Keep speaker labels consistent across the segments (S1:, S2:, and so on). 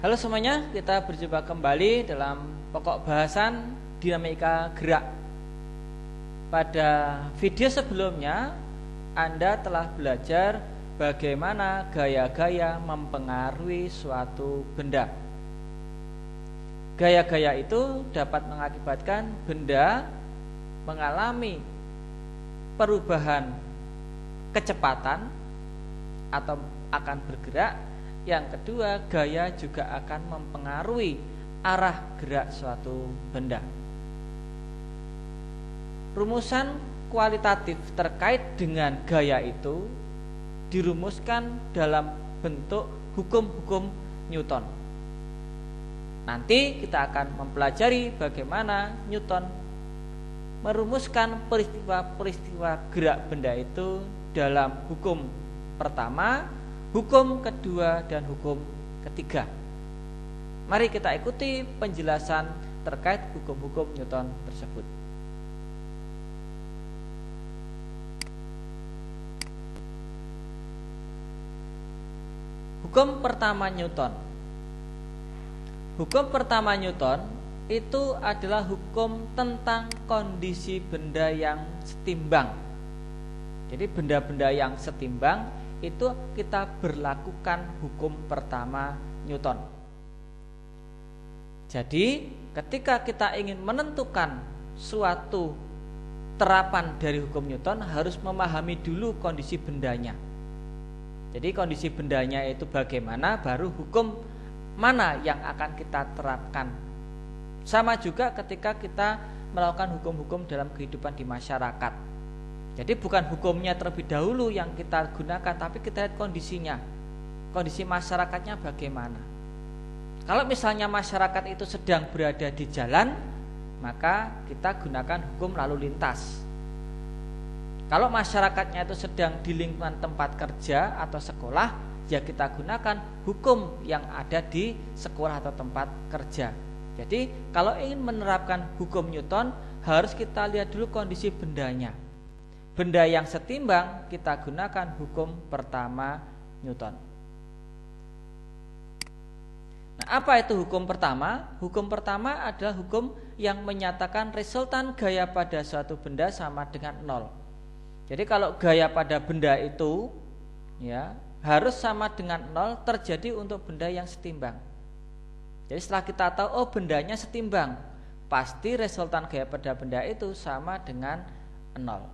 S1: Halo semuanya, kita berjumpa kembali dalam pokok bahasan dinamika gerak. Pada video sebelumnya, Anda telah belajar bagaimana gaya-gaya mempengaruhi suatu benda. Gaya-gaya itu dapat mengakibatkan benda mengalami perubahan kecepatan atau akan bergerak. Yang kedua, gaya juga akan mempengaruhi arah gerak suatu benda. Rumusan kualitatif terkait dengan gaya itu dirumuskan dalam bentuk hukum-hukum Newton. Nanti kita akan mempelajari bagaimana Newton merumuskan peristiwa-peristiwa gerak benda itu dalam hukum pertama, hukum kedua, dan hukum ketiga. Mari kita ikuti penjelasan terkait hukum-hukum Newton tersebut. Hukum pertama Newton. Hukum pertama Newton itu adalah hukum tentang kondisi benda yang setimbang. Jadi benda-benda yang setimbang itu kita berlakukan hukum pertama Newton. Jadi ketika kita ingin menentukan suatu terapan dari hukum Newton, harus memahami dulu kondisi bendanya. Jadi kondisi bendanya itu bagaimana, baru hukum mana yang akan kita terapkan. Sama juga ketika kita melakukan hukum-hukum dalam kehidupan di masyarakat. Jadi bukan hukumnya terlebih dahulu yang kita gunakan, tapi kita lihat kondisinya. Kondisi masyarakatnya bagaimana. Kalau misalnya masyarakat itu sedang berada di jalan, maka kita gunakan hukum lalu lintas. Kalau masyarakatnya itu sedang di lingkungan tempat kerja atau sekolah, ya kita gunakan hukum yang ada di sekolah atau tempat kerja. Jadi kalau ingin menerapkan hukum Newton, harus kita lihat dulu kondisi bendanya. Benda yang setimbang kita gunakan hukum pertama Newton. Nah, apa itu hukum pertama? Hukum pertama adalah hukum yang menyatakan resultan gaya pada suatu benda sama dengan 0. Jadi kalau gaya pada benda itu ya harus sama dengan 0 terjadi untuk benda yang setimbang. Jadi setelah kita tahu oh bendanya setimbang, pasti resultan gaya pada benda itu sama dengan 0.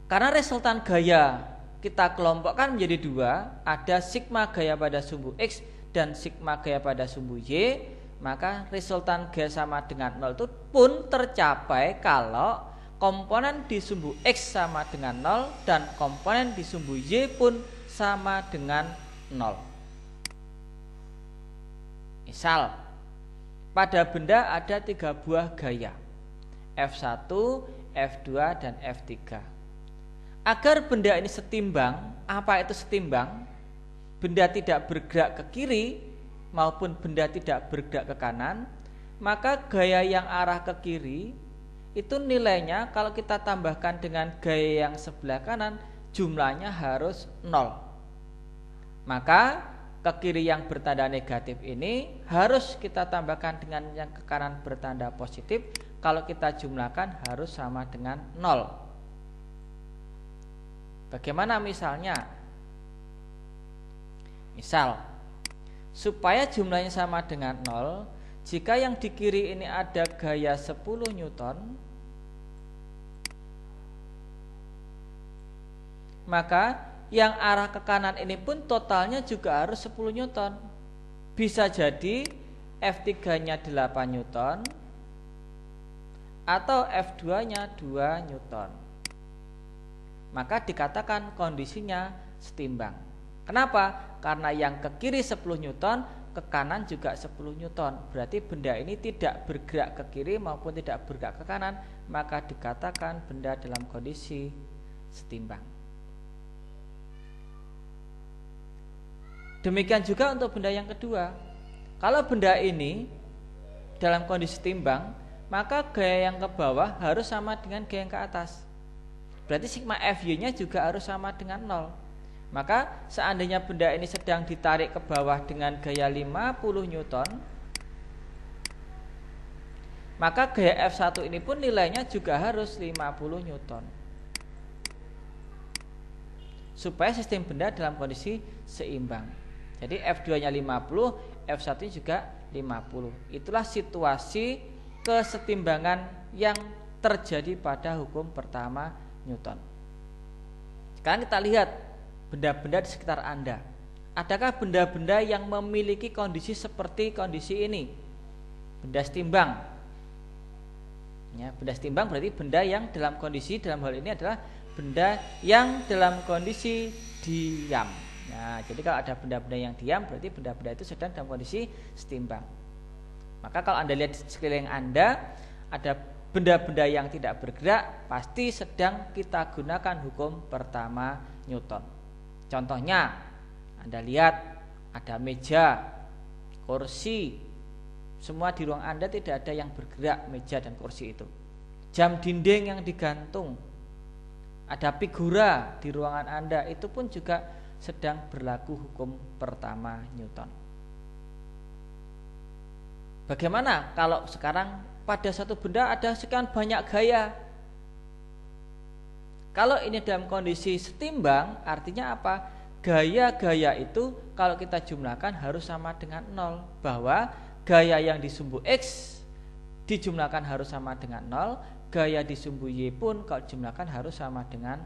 S1: Karena resultan gaya kita kelompokkan menjadi dua, ada sigma gaya pada sumbu X dan sigma gaya pada sumbu Y, maka resultan gaya sama dengan 0 itu pun tercapai kalau komponen di sumbu X sama dengan 0 dan komponen di sumbu Y pun sama dengan 0. Misal, pada benda ada 3 buah gaya, F1, F2, dan F3. Agar benda ini setimbang, apa itu setimbang? Benda tidak bergerak ke kiri maupun benda tidak bergerak ke kanan, maka gaya yang arah ke kiri itu nilainya kalau kita tambahkan dengan gaya yang sebelah kanan, jumlahnya harus 0. Maka ke kiri yang bertanda negatif ini harus kita tambahkan dengan yang ke kanan bertanda positif. Kalau kita jumlahkan harus sama dengan 0. Bagaimana misalnya? Misal, supaya jumlahnya sama dengan 0, jika yang di kiri ini ada gaya 10 Newton, maka yang arah ke kanan ini pun totalnya juga harus 10 Newton. Bisa jadi F3-nya 8 Newton atau F2-nya 2 Newton. Maka dikatakan kondisinya setimbang. Kenapa? Karena yang ke kiri 10 Newton, ke kanan juga 10 Newton. Berarti benda ini tidak bergerak ke kiri maupun tidak bergerak ke kanan, maka dikatakan benda dalam kondisi setimbang. Demikian juga untuk benda yang kedua. Kalau benda ini dalam kondisi setimbang, maka gaya yang ke bawah harus sama dengan gaya yang ke atas. Berarti sigma FY-nya juga harus sama dengan 0. Maka seandainya benda ini sedang ditarik ke bawah dengan gaya 50 Newton, maka gaya F1 ini pun nilainya juga harus 50 Newton, supaya sistem benda dalam kondisi seimbang. Jadi F2-nya 50, F1 juga 50. Itulah situasi kesetimbangan yang terjadi pada hukum pertama Newton. Sekarang kita lihat benda-benda di sekitar Anda. Adakah benda-benda yang memiliki kondisi seperti kondisi ini? Benda setimbang. Ya, benda setimbang berarti benda yang dalam kondisi, dalam hal ini adalah benda yang dalam kondisi diam. Nah, jadi kalau ada benda-benda yang diam, berarti benda-benda itu sedang dalam kondisi setimbang. Maka kalau Anda lihat di sekeliling Anda, ada benda-benda yang tidak bergerak, pasti sedang kita gunakan hukum pertama Newton. Contohnya, Anda lihat ada meja, kursi, semua di ruang Anda tidak ada yang bergerak, meja dan kursi itu. Jam dinding yang digantung, ada figura di ruangan Anda, itu pun juga sedang berlaku hukum pertama Newton. Bagaimana kalau sekarang pada satu benda ada sekian banyak gaya? Kalau ini dalam kondisi setimbang, artinya apa? Gaya-gaya itu kalau kita jumlahkan harus sama dengan 0, bahwa gaya yang di sumbu X dijumlahkan harus sama dengan 0, gaya di sumbu Y pun kalau dijumlahkan harus sama dengan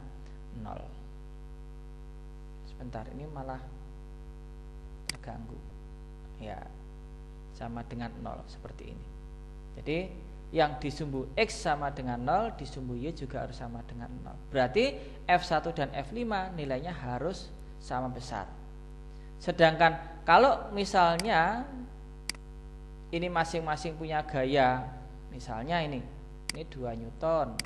S1: 0. Sebentar, ini malah terganggu. Ya, sama dengan 0 seperti ini. Jadi yang di sumbu X sama dengan 0, di sumbu Y juga harus sama dengan 0. Berarti F1 dan F5 nilainya harus sama besar. Sedangkan kalau misalnya ini masing-masing punya gaya, misalnya ini 2 Newton,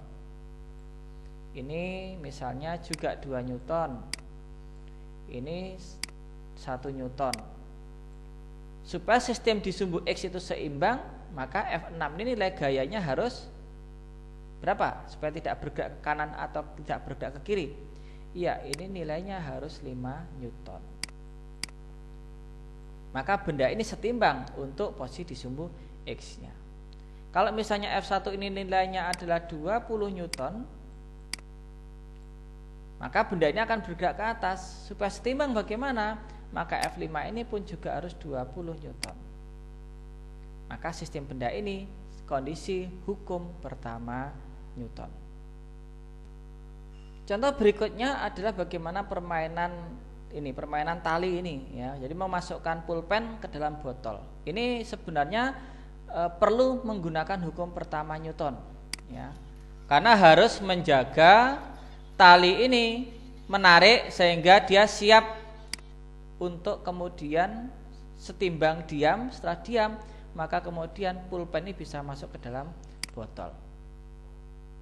S1: ini misalnya juga 2 Newton, ini 1 Newton. Supaya sistem di sumbu X itu seimbang, maka F6 ini nilai gayanya harus berapa? Supaya tidak bergerak ke kanan atau tidak bergerak ke kiri. Iya, ini nilainya harus 5 Newton. Maka benda ini setimbang untuk posisi di sumbu X-nya. Kalau misalnya F1 ini nilainya adalah 20 Newton, maka benda ini akan bergerak ke atas. Supaya setimbang bagaimana? Maka F5 ini pun juga harus 20 Newton. Maka sistem benda ini kondisi hukum pertama Newton. Contoh berikutnya adalah bagaimana permainan tali ini, ya. Jadi memasukkan pulpen ke dalam botol. Ini sebenarnya perlu menggunakan hukum pertama Newton, ya. Karena harus menjaga tali ini menarik sehingga dia siap untuk kemudian setimbang diam. Setelah diam, maka kemudian pulpen ini bisa masuk ke dalam botol.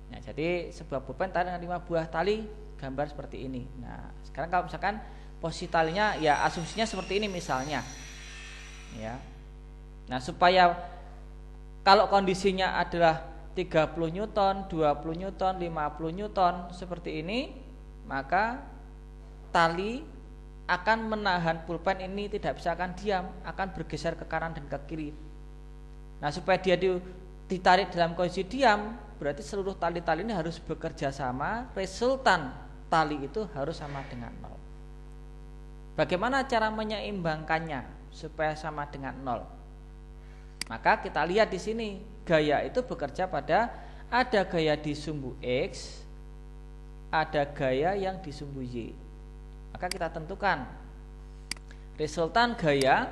S1: Nah, jadi sebuah pulpen tarik dengan 5 buah tali, gambar seperti ini. Nah, sekarang kalau misalkan posisi talinya, ya asumsinya seperti ini misalnya, ya. Nah, supaya kalau kondisinya adalah 30 Newton, 20 Newton, 50 Newton seperti ini, maka tali akan menahan pulpen ini tidak bisa akan diam, akan bergeser ke kanan dan ke kiri. Nah, supaya dia ditarik dalam kondisi diam, berarti seluruh tali-tali ini harus bekerja sama, resultan tali itu harus sama dengan 0. Bagaimana cara menyeimbangkannya supaya sama dengan 0? Maka kita lihat di sini, gaya itu bekerja pada ada gaya di sumbu X, ada gaya yang di sumbu Y. Maka kita tentukan resultan gaya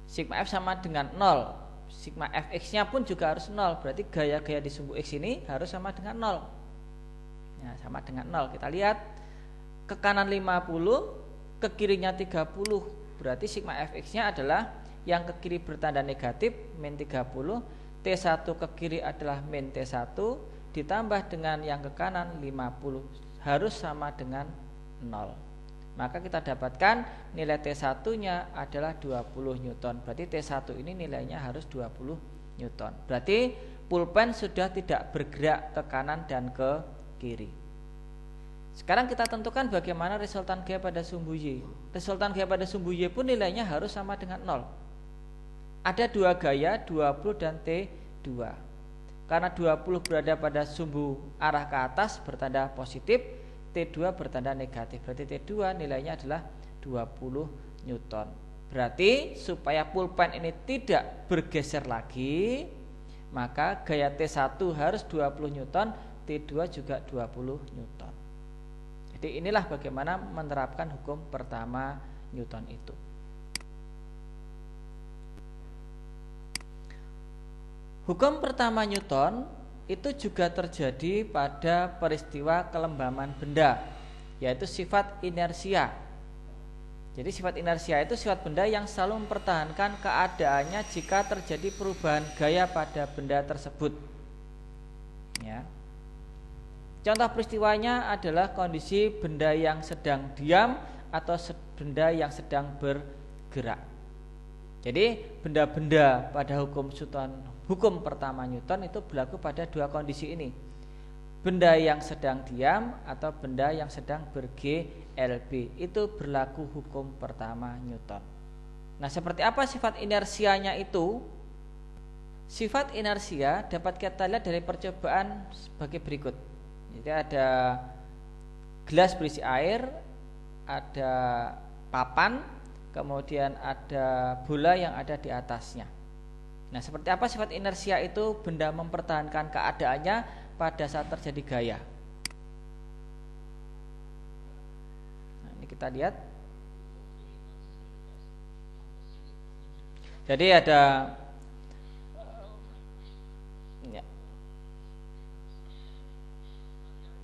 S1: sigma F sama dengan 0. Sigma Fx-nya pun juga harus 0. Berarti gaya-gaya di sumbu X ini harus sama dengan 0. Ya, sama dengan 0. Kita lihat ke kanan 50, ke kirinya 30. Berarti sigma Fx-nya adalah yang ke kiri bertanda negatif, min 30. T1 ke kiri adalah min T1 ditambah dengan yang ke kanan 50 harus sama dengan 0. Maka kita dapatkan nilai T1-nya adalah 20 Newton. Berarti T1 ini nilainya harus 20 Newton. Berarti pulpen sudah tidak bergerak ke kanan dan ke kiri. Sekarang kita tentukan bagaimana resultan G pada sumbu Y. Resultan G pada sumbu Y pun nilainya harus sama dengan 0. Ada dua gaya, 20 dan T2. Karena 20 berada pada sumbu arah ke atas bertanda positif, T2 bertanda negatif. Berarti T2 nilainya adalah 20 Newton. Berarti supaya pulpen ini tidak bergeser lagi, maka gaya T1 harus 20 Newton, T2 juga 20 Newton. Jadi inilah bagaimana menerapkan hukum pertama Newton itu. Hukum pertama Newton itu juga terjadi pada peristiwa kelembaman benda, yaitu sifat inersia. Jadi sifat inersia itu sifat benda yang selalu mempertahankan keadaannya jika terjadi perubahan gaya pada benda tersebut. Ya. Contoh peristiwanya adalah kondisi benda yang sedang diam atau benda yang sedang bergerak. Jadi benda-benda pada hukum pertama Newton itu berlaku pada dua kondisi ini. Benda yang sedang diam atau benda yang sedang ber-GLB, itu berlaku hukum pertama Newton. Nah, seperti apa sifat inersianya itu? Sifat inersia dapat kita lihat dari percobaan sebagai berikut. Jadi ada gelas berisi air, ada papan, kemudian ada bola yang ada di atasnya. Nah, seperti apa sifat inersia itu? Benda mempertahankan keadaannya pada saat terjadi gaya. Nah, ini kita lihat. Jadi ada ya.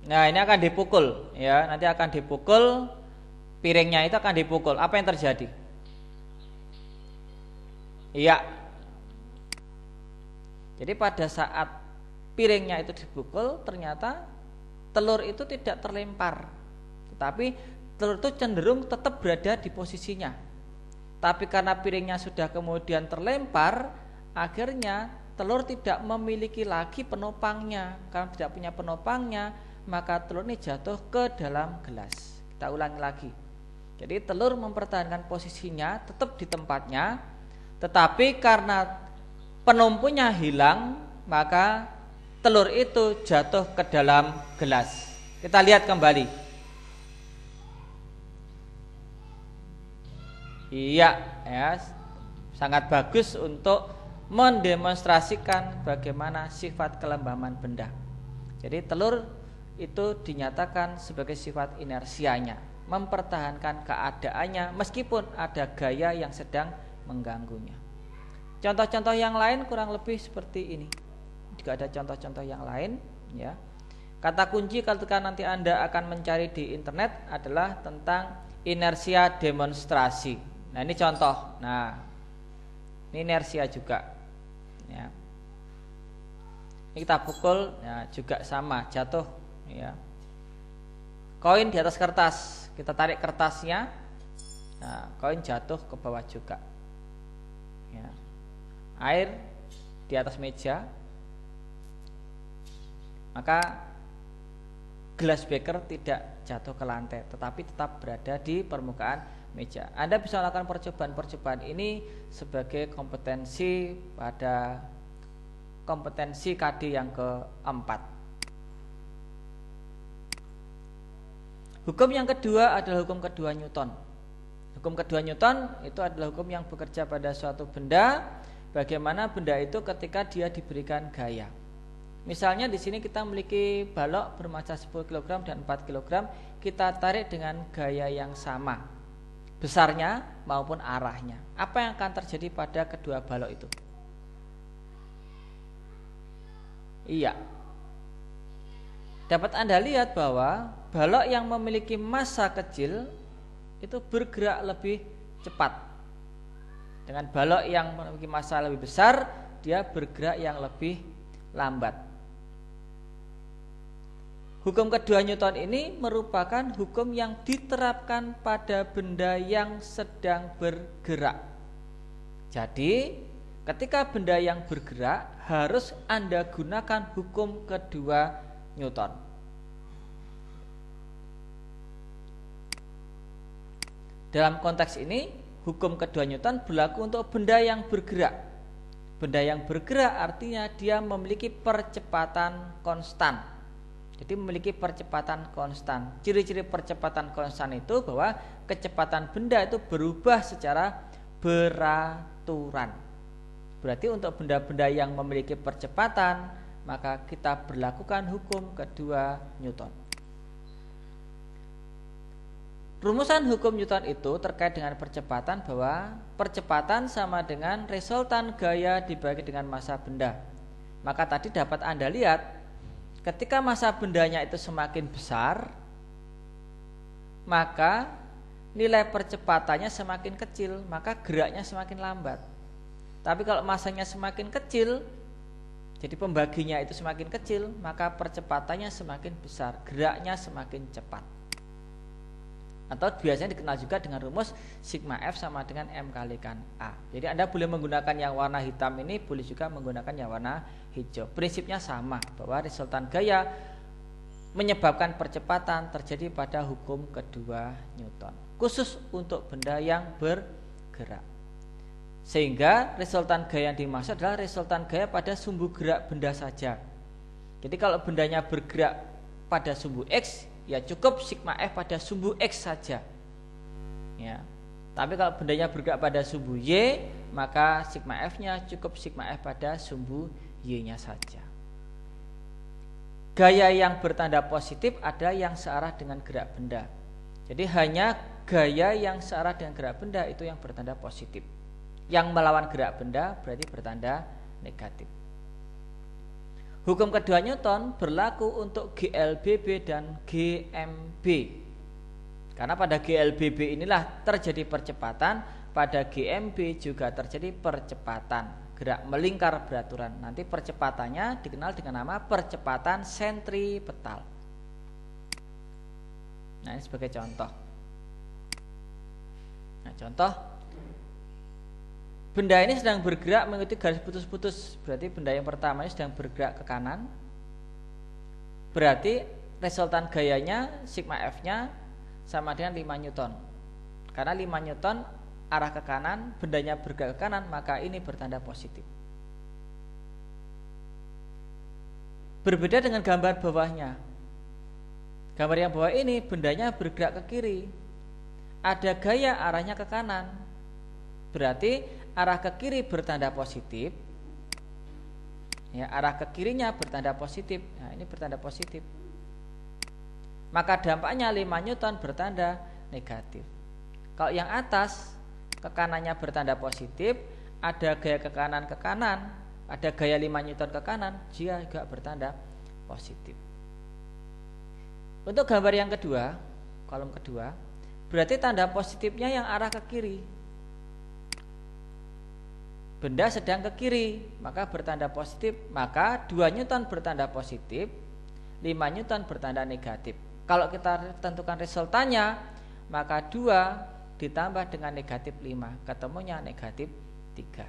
S1: Nah, ini akan dipukul ya, nanti akan dipukul, piringnya itu akan dipukul. Apa yang terjadi? Iya. Jadi pada saat piringnya itu dipukul, ternyata telur itu tidak terlempar, tetapi telur itu cenderung tetap berada di posisinya. Tapi karena piringnya sudah kemudian terlempar, akhirnya telur tidak memiliki lagi penopangnya. Karena tidak punya penopangnya, maka telur ini jatuh ke dalam gelas. Kita ulangi lagi. Jadi telur mempertahankan posisinya tetap di tempatnya, tetapi karena penumpunya hilang, maka telur itu jatuh ke dalam gelas. Kita lihat kembali. Iya, ya, sangat bagus untuk mendemonstrasikan bagaimana sifat kelembaman benda. Jadi telur itu dinyatakan sebagai sifat inersianya, mempertahankan keadaannya meskipun ada gaya yang sedang mengganggunya. Contoh-contoh yang lain kurang lebih seperti ini. Juga ada contoh-contoh yang lain, ya. Kata kunci ketika nanti Anda akan mencari di internet adalah tentang inersia demonstrasi. Nah, ini contoh. Nah, ini inersia juga, ya. Ini kita pukul, ya, juga sama, jatuh, ya. Koin di atas kertas, kita tarik kertasnya, nah, koin jatuh ke bawah juga, ya. Air di atas meja, maka gelas beker tidak jatuh ke lantai, tetapi tetap berada di permukaan meja. Anda bisa melakukan percobaan-percobaan ini sebagai kompetensi pada kompetensi KD yang keempat. Hukum yang kedua adalah hukum kedua Newton. Hukum kedua Newton itu adalah hukum yang bekerja pada suatu benda. Bagaimana benda itu ketika dia diberikan gaya. Misalnya di sini kita memiliki balok bermassa 10 kg dan 4 kg, kita tarik dengan gaya yang sama, besarnya maupun arahnya. Apa yang akan terjadi pada kedua balok itu? Iya. Dapat Anda lihat bahwa balok yang memiliki massa kecil itu bergerak lebih cepat. Dengan balok yang memiliki massa lebih besar, dia bergerak yang lebih lambat. Hukum kedua Newton ini merupakan hukum yang diterapkan pada benda yang sedang bergerak. Jadi, ketika benda yang bergerak harus Anda gunakan hukum kedua Newton. Dalam konteks ini, hukum kedua Newton berlaku untuk benda yang bergerak. Benda yang bergerak artinya dia memiliki percepatan konstan. Jadi memiliki percepatan konstan. Ciri-ciri percepatan konstan itu bahwa kecepatan benda itu berubah secara beraturan. Berarti untuk benda-benda yang memiliki percepatan, maka kita berlakukan hukum kedua Newton. Rumusan hukum Newton itu terkait dengan percepatan bahwa percepatan sama dengan resultan gaya dibagi dengan massa benda. Maka tadi dapat Anda lihat ketika massa bendanya itu semakin besar, maka nilai percepatannya semakin kecil, maka geraknya semakin lambat. Tapi kalau massanya semakin kecil, jadi pembaginya itu semakin kecil, maka percepatannya semakin besar, geraknya semakin cepat. Atau biasanya dikenal juga dengan rumus sigma F sama dengan M kalikan A. Jadi Anda boleh menggunakan yang warna hitam ini, boleh juga menggunakan yang warna hijau. Prinsipnya sama, bahwa resultan gaya menyebabkan percepatan terjadi pada hukum kedua Newton, khusus untuk benda yang bergerak. Sehingga resultan gaya yang dimaksud adalah resultan gaya pada sumbu gerak benda saja. Jadi kalau bendanya bergerak pada sumbu X, ya cukup sigma F pada sumbu X saja. Ya. Tapi kalau bendanya bergerak pada sumbu Y, maka sigma F-nya cukup sigma F pada sumbu Y-nya saja. Gaya yang bertanda positif ada yang searah dengan gerak benda. Jadi hanya gaya yang searah dengan gerak benda itu yang bertanda positif. Yang melawan gerak benda berarti bertanda negatif. Hukum kedua Newton berlaku untuk GLBB dan GMB. Karena pada GLBB inilah terjadi percepatan, pada GMB juga terjadi percepatan, gerak melingkar beraturan. Nanti percepatannya dikenal dengan nama percepatan sentripetal. Nah, ini sebagai contoh. Nah, contoh benda ini sedang bergerak mengikuti garis putus-putus. Berarti benda yang pertama ini sedang bergerak ke kanan. Berarti resultan gayanya sigma F-nya sama dengan 5 Newton. Karena 5 Newton arah ke kanan, bendanya bergerak ke kanan, maka ini bertanda positif. Berbeda dengan gambar bawahnya. Gambar yang bawah ini bendanya bergerak ke kiri. Ada gaya arahnya ke kanan. Berarti arah ke kiri bertanda positif. Ya, arah ke kirinya bertanda positif. Nah, ini bertanda positif. Maka dampaknya 5 Newton bertanda negatif. Kalau yang atas ke kanannya bertanda positif, ada gaya ke kanan, ada gaya 5 Newton ke kanan, dia juga bertanda positif. Untuk gambar yang kedua, kolom kedua, berarti tanda positifnya yang arah ke kiri. Benda sedang ke kiri, maka bertanda positif, maka 2 Newton bertanda positif, 5 Newton bertanda negatif. Kalau kita tentukan resultannya, maka 2 ditambah dengan negatif 5, ketemunya negatif 3.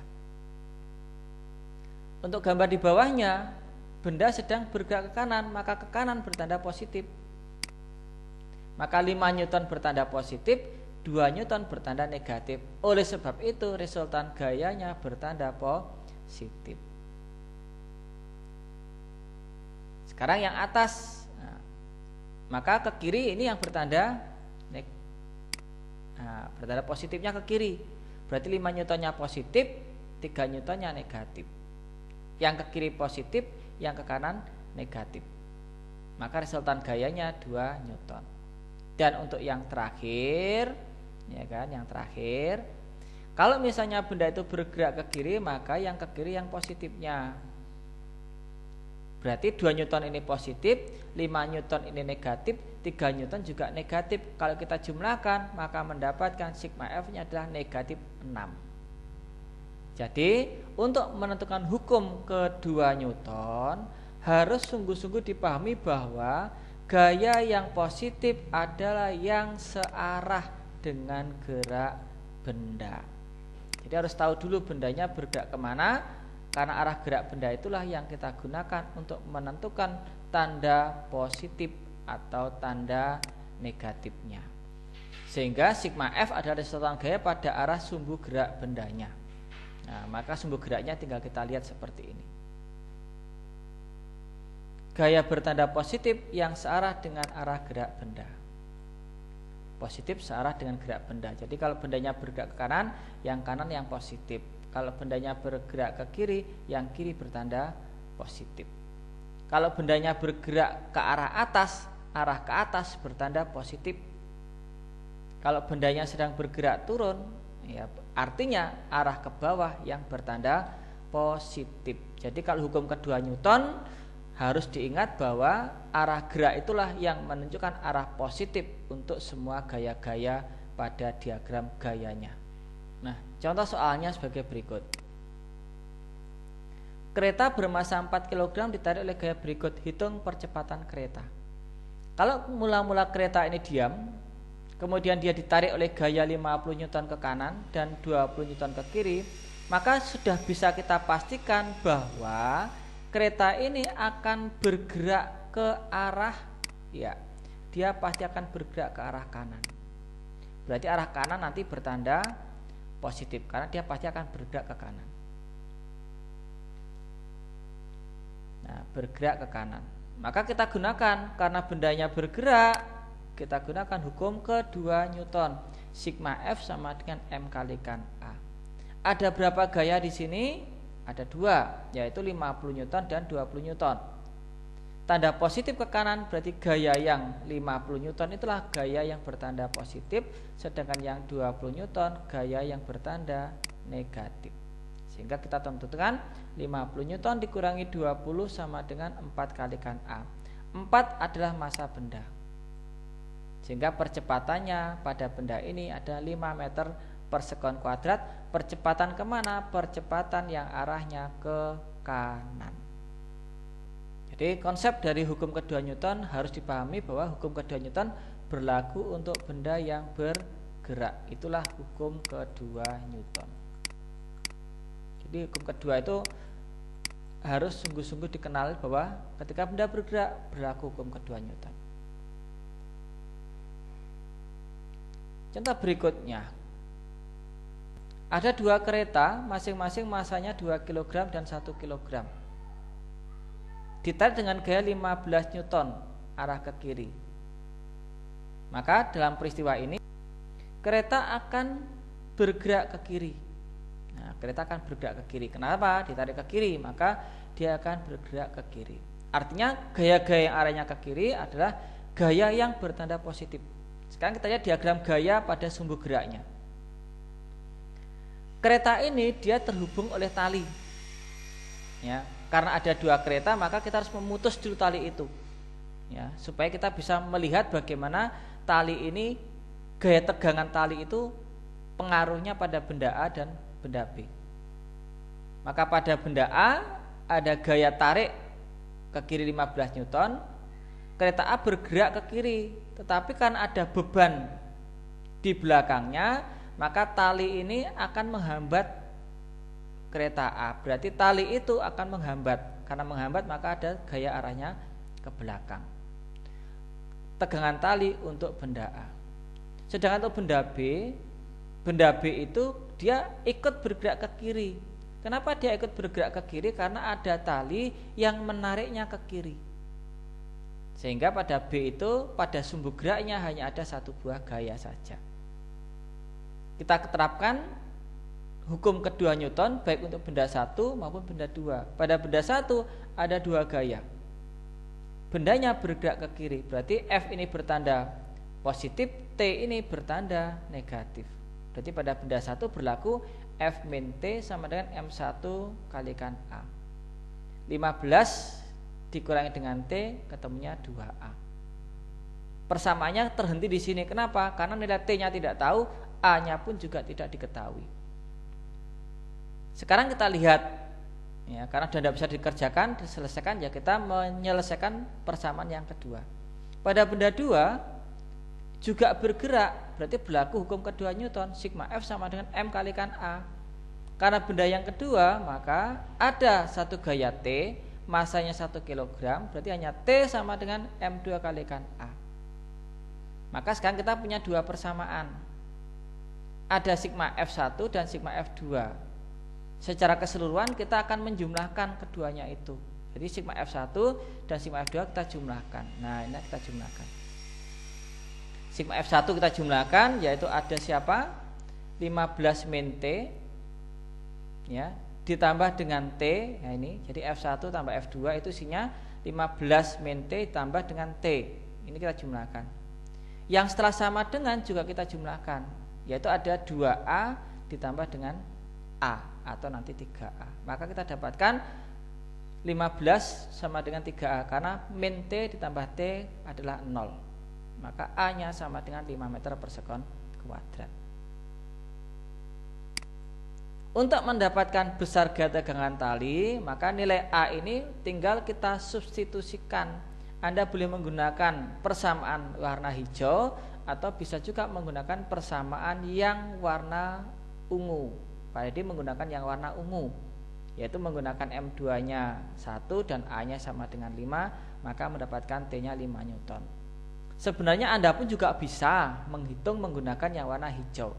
S1: Untuk gambar di bawahnya, benda sedang bergerak ke kanan, maka ke kanan bertanda positif. Maka 5 Newton bertanda positif, 2 Newton bertanda negatif. Oleh sebab itu resultan gayanya bertanda positif. Sekarang yang atas, nah, maka ke kiri ini yang bertanda bertanda positifnya ke kiri. Berarti 5 Newtonnya positif, 3 Newtonnya negatif. Yang ke kiri positif, yang ke kanan negatif. Maka resultan gayanya 2 Newton. Dan untuk yang terakhir, ya kan, yang terakhir, kalau misalnya benda itu bergerak ke kiri, maka yang ke kiri yang positifnya. Berarti 2 Newton ini positif, 5 Newton ini negatif, 3 Newton juga negatif. Kalau kita jumlahkan, maka mendapatkan sigma F-nya adalah negatif 6. Jadi untuk menentukan hukum kedua Newton harus sungguh-sungguh dipahami bahwa gaya yang positif adalah yang searah dengan gerak benda. Jadi harus tahu dulu bendanya bergerak kemana, karena arah gerak benda itulah yang kita gunakan untuk menentukan tanda positif atau tanda negatifnya. Sehingga sigma F adalah satuan gaya pada arah sumbu gerak bendanya. Nah, maka sumbu geraknya tinggal kita lihat seperti ini. Gaya bertanda positif yang searah dengan arah gerak benda. Positif searah dengan gerak benda. Jadi kalau bendanya bergerak ke kanan yang positif. Kalau bendanya bergerak ke kiri, yang kiri bertanda positif. Kalau bendanya bergerak ke arah ke atas bertanda positif. Kalau bendanya sedang bergerak turun, ya artinya arah ke bawah yang bertanda positif. Jadi kalau hukum kedua Newton harus diingat bahwa arah gerak itulah yang menunjukkan arah positif untuk semua gaya-gaya pada diagram gayanya. Nah, contoh soalnya sebagai berikut. Kereta bermasa 4 kg ditarik oleh gaya berikut. Hitung percepatan kereta. Kalau mula-mula kereta ini diam, kemudian dia ditarik oleh gaya 50 Newton ke kanan dan 20 Newton ke kiri, maka sudah bisa kita pastikan bahwa kereta ini akan bergerak ke arah, ya, dia pasti akan bergerak ke arah kanan. Berarti arah kanan nanti bertanda positif karena dia pasti akan bergerak ke kanan. Nah, bergerak ke kanan. Maka kita gunakan, karena bendanya bergerak, kita gunakan hukum kedua Newton. Sigma F sama dengan M kalikan A. Ada berapa gaya di sini? Ada dua, yaitu 50 Newton dan 20 Newton. Tanda positif ke kanan berarti gaya yang 50 Newton itulah gaya yang bertanda positif, sedangkan yang 20 Newton gaya yang bertanda negatif. Sehingga kita tentukan 50 Newton dikurangi 20 sama dengan 4 kalikan A. 4 adalah massa benda. Sehingga percepatannya pada benda ini ada 5 meter per sekon kuadrat. Percepatan kemana? Percepatan yang arahnya ke kanan. Jadi konsep dari hukum kedua Newton harus dipahami bahwa hukum kedua Newton berlaku untuk benda yang bergerak. Itulah hukum kedua Newton. Jadi hukum kedua itu harus sungguh-sungguh dikenal bahwa ketika benda bergerak berlaku hukum kedua Newton. Contoh berikutnya. Ada dua kereta, masing-masing massanya 2 kg dan 1 kg. Ditarik dengan gaya 15 Newton arah ke kiri. Maka dalam peristiwa ini kereta akan bergerak ke kiri. Nah, kereta akan bergerak ke kiri. Kenapa? Ditarik ke kiri, maka dia akan bergerak ke kiri. Artinya gaya-gaya yang arahnya ke kiri adalah gaya yang bertanda positif. Sekarang kita lihat diagram gaya pada sumbu geraknya. Kereta ini dia terhubung oleh tali. Ya, karena ada dua kereta, maka kita harus memutus dulu tali itu. Ya, supaya kita bisa melihat bagaimana tali ini, gaya tegangan tali itu pengaruhnya pada benda A dan benda B. Maka pada benda A ada gaya tarik ke kiri 15 Newton. Kereta A bergerak ke kiri, tetapi kan ada beban di belakangnya, maka tali ini akan menghambat kereta A. Berarti tali itu akan menghambat. Karena menghambat maka ada gaya arahnya ke belakang. Tegangan tali untuk benda A. Sedangkan untuk benda B itu dia ikut bergerak ke kiri. Kenapa dia ikut bergerak ke kiri? Karena ada tali yang menariknya ke kiri. Sehingga pada B itu pada sumbu geraknya hanya ada satu buah gaya saja. Kita terapkan hukum kedua Newton baik untuk benda 1 maupun benda 2. Pada benda 1 ada dua gaya. Bendanya bergerak ke kiri, berarti F ini bertanda positif, T ini bertanda negatif. Berarti pada benda 1 berlaku F min T sama dengan M1 kalikan A. 15 dikurangi dengan T ketemunya 2A. Persamaannya terhenti di sini. Kenapa? Karena nilai T-nya tidak tahu, A-nya pun juga tidak diketahui. Sekarang kita lihat, ya, karena sudah tidak bisa dikerjakan, diselesaikan, ya kita menyelesaikan persamaan yang kedua. Pada benda 2 juga bergerak, berarti berlaku hukum kedua Newton, sigma F sama dengan M kalikan A. Karena benda yang kedua, maka ada satu gaya T, masanya 1 kg, berarti hanya T sama dengan M2 kalikan A. Maka sekarang kita punya dua persamaan. Ada sigma F1 dan sigma F2. Secara keseluruhan kita akan menjumlahkan keduanya itu. Jadi sigma F1 dan sigma F2 kita jumlahkan. Nah, ini kita jumlahkan. Sigma F1 kita jumlahkan, yaitu ada siapa? 15 min T, ya, ditambah dengan T. Nah ini, jadi F1 tambah F2 itu isinya 15 min T ditambah dengan T. Ini kita jumlahkan. Yang setelah sama dengan juga kita jumlahkan, yaitu ada 2A ditambah dengan A atau nanti 3A. Maka kita dapatkan 15 sama dengan 3A, karena min T ditambah T adalah 0. Maka A-nya sama dengan 5 meter per sekon kuadrat. Untuk mendapatkan besar gaya tegangan tali, maka nilai A ini tinggal kita substitusikan. Anda boleh menggunakan persamaan warna hijau atau bisa juga menggunakan persamaan yang warna ungu. Pak Edi menggunakan yang warna ungu, yaitu menggunakan M2-nya 1 dan A-nya sama dengan 5, maka mendapatkan T-nya 5 Newton. Sebenarnya Anda pun juga bisa menghitung menggunakan yang warna hijau,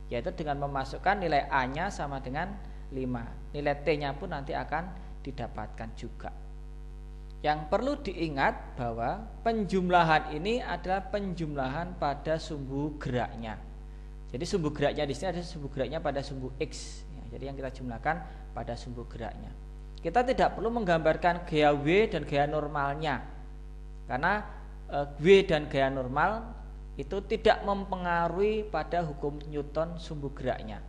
S1: yaitu dengan memasukkan nilai A-nya sama dengan 5. Nilai T-nya pun nanti akan didapatkan juga. Yang perlu diingat bahwa penjumlahan ini adalah penjumlahan pada sumbu geraknya. Jadi sumbu geraknya di sini ada sumbu geraknya pada sumbu X. Jadi yang kita jumlahkan pada sumbu geraknya. Kita tidak perlu menggambarkan gaya W dan gaya normalnya, karena W dan gaya normal itu tidak mempengaruhi pada hukum Newton sumbu geraknya,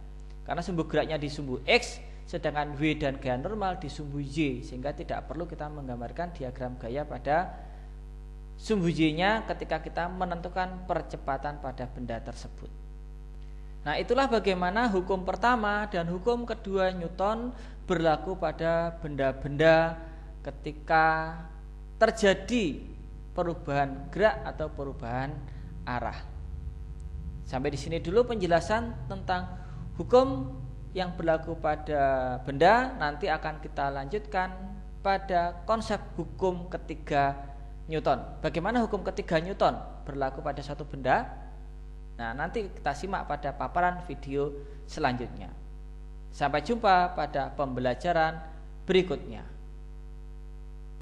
S1: karena sumbu geraknya di sumbu X, sedangkan W dan gaya normal di sumbu Y, sehingga tidak perlu kita menggambarkan diagram gaya pada sumbu Y-nya ketika kita menentukan percepatan pada benda tersebut. Nah, itulah bagaimana hukum pertama dan hukum kedua Newton berlaku pada benda-benda ketika terjadi perubahan gerak atau perubahan arah. Sampai di sini dulu penjelasan tentang hukum yang berlaku pada benda. Nanti akan kita lanjutkan pada konsep hukum ketiga Newton. Bagaimana hukum ketiga Newton berlaku pada suatu benda? Nah, nanti kita simak pada paparan video selanjutnya. Sampai jumpa pada pembelajaran berikutnya.